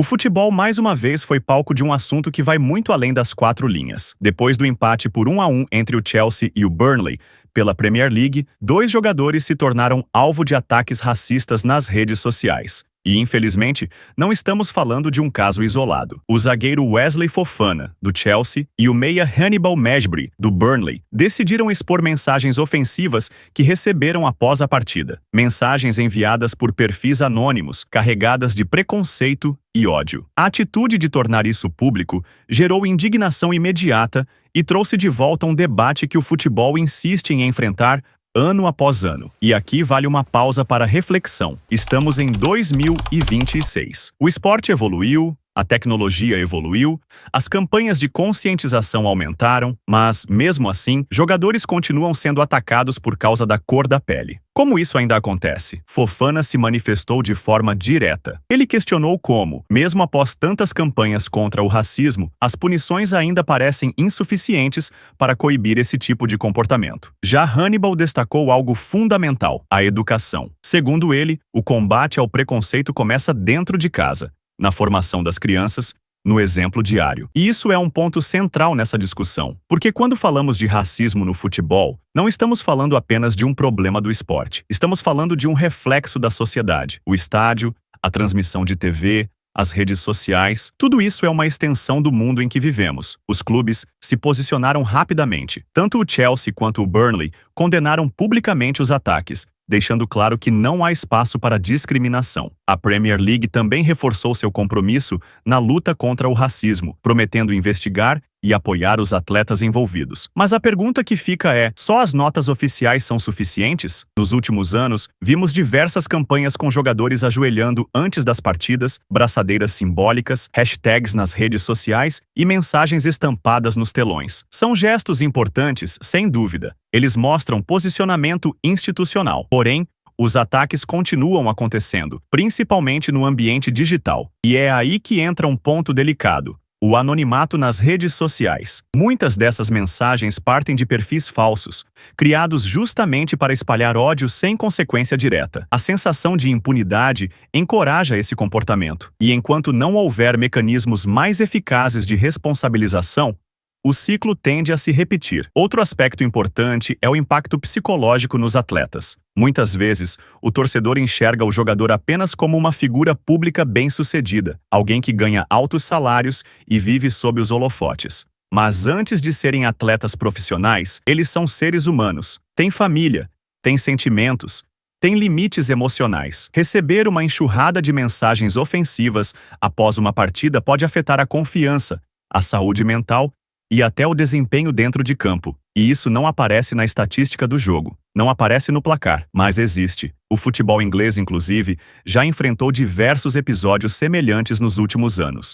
O futebol mais uma vez foi palco de um assunto que vai muito além das quatro linhas. Depois do empate por 1-1 entre o Chelsea e o Burnley, pela Premier League, dois jogadores se tornaram alvo de ataques racistas nas redes sociais. E, infelizmente, não estamos falando de um caso isolado. O zagueiro Wesley Fofana, do Chelsea, e o meia Hannibal Mejbri, do Burnley, decidiram expor mensagens ofensivas que receberam após a partida. Mensagens enviadas por perfis anônimos, carregadas de preconceito e ódio. A atitude de tornar isso público gerou indignação imediata e trouxe de volta um debate que o futebol insiste em enfrentar ano após ano. E aqui vale uma pausa para reflexão. Estamos em 2026. O esporte evoluiu, a tecnologia evoluiu, as campanhas de conscientização aumentaram, mas, mesmo assim, jogadores continuam sendo atacados por causa da cor da pele. Como isso ainda acontece? Fofana se manifestou de forma direta. Ele questionou como, mesmo após tantas campanhas contra o racismo, as punições ainda parecem insuficientes para coibir esse tipo de comportamento. Já Hannibal destacou algo fundamental: a educação. Segundo ele, o combate ao preconceito começa dentro de casa, na formação das crianças, no exemplo diário. E isso é um ponto central nessa discussão, porque quando falamos de racismo no futebol, não estamos falando apenas de um problema do esporte. Estamos falando de um reflexo da sociedade. O estádio, a transmissão de TV, as redes sociais, tudo isso é uma extensão do mundo em que vivemos. Os clubes se posicionaram rapidamente. Tanto o Chelsea quanto o Burnley condenaram publicamente os ataques, deixando claro que não há espaço para discriminação. A Premier League também reforçou seu compromisso na luta contra o racismo, prometendo investigar e apoiar os atletas envolvidos. Mas a pergunta que fica é: só as notas oficiais são suficientes? Nos últimos anos, vimos diversas campanhas com jogadores ajoelhando antes das partidas, braçadeiras simbólicas, hashtags nas redes sociais e mensagens estampadas nos telões. São gestos importantes, sem dúvida. Eles mostram posicionamento institucional. Porém, os ataques continuam acontecendo, principalmente no ambiente digital. E é aí que entra um ponto delicado: o anonimato nas redes sociais. Muitas dessas mensagens partem de perfis falsos, criados justamente para espalhar ódio sem consequência direta. A sensação de impunidade encoraja esse comportamento. E enquanto não houver mecanismos mais eficazes de responsabilização, o ciclo tende a se repetir. Outro aspecto importante é o impacto psicológico nos atletas. Muitas vezes, o torcedor enxerga o jogador apenas como uma figura pública bem-sucedida, alguém que ganha altos salários e vive sob os holofotes. Mas antes de serem atletas profissionais, eles são seres humanos, têm família, têm sentimentos, têm limites emocionais. Receber uma enxurrada de mensagens ofensivas após uma partida pode afetar a confiança, a saúde mental e até o desempenho dentro de campo. E isso não aparece na estatística do jogo, não aparece no placar, mas existe. O futebol inglês, inclusive, já enfrentou diversos episódios semelhantes nos últimos anos.